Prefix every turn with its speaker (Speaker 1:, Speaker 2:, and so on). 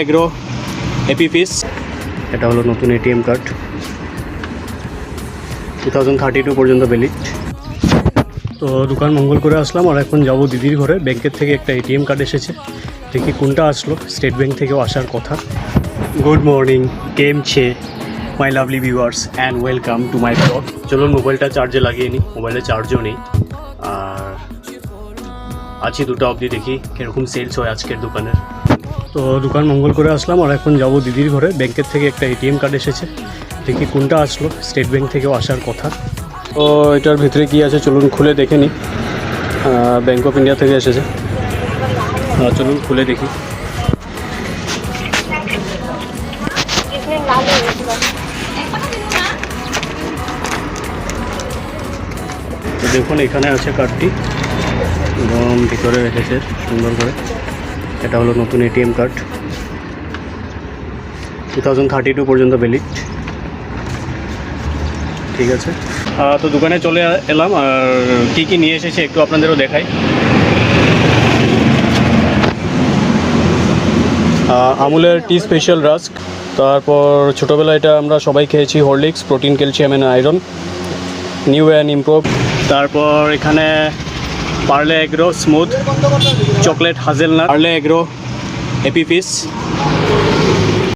Speaker 1: Agro Appy ফিস, এটা হলো নতুন এটিএম কার্ড, 2032 পর্যন্ত ভ্যালিড। তো দোকান মঙ্গল করে আসলাম আর এখন যাব দিদির ঘরে। ব্যাংকের থেকে একটা এটিএম কার্ড এসেছে, দেখি কোনটা আসলো। স্টেট ব্যাংক থেকেও আসার কথা। গুড মর্নিং, কেম ছে my lovely viewers and welcome to my blog. চলুন মোবাইলটা চার্জে লাগিয়ে নিই, মোবাইলে চার্জও নেই আর আছি 2টা অবধি, দেখি কীরকম সেলস হয় আজকের দোকানের। তো দোকান মঙ্গল করে আসলাম আর এখন যাব দিদির ঘরে। ব্যাংকের থেকে একটা এটিএম কার্ড এসেছে, দেখি কোনটা আসলো। স্টেট ব্যাংক থেকেও আসার কথা। তো এটার ভিতরে কী আছে চলুন খুলে দেখে নিই। ব্যাংক অফ ইন্ডিয়া থেকে এসেছে, চলুন খুলে দেখি। তো দেখুন এখানে আছে কার্ডটি, একদম ভিতরে রেখেছে সুন্দর করে। এটা হলো নতুন এটিএম কার্ড, 2032 পর্যন্ত ভ্যালিড। ঠিক আছে, তো দোকানে চলে এলাম আর কী কী নিয়ে এসেছে একটু আপনাদেরও দেখাই। আমুলের টি স্পেশাল রাস্ক, তারপর ছোটোবেলায় এটা আমরা সবাই খেয়েছি, Horlicks, protein, calcium and iron, new and improve. তারপর এখানে Parle Agro smooth chocolate hazelnut, Parle Agro Appy ফিস,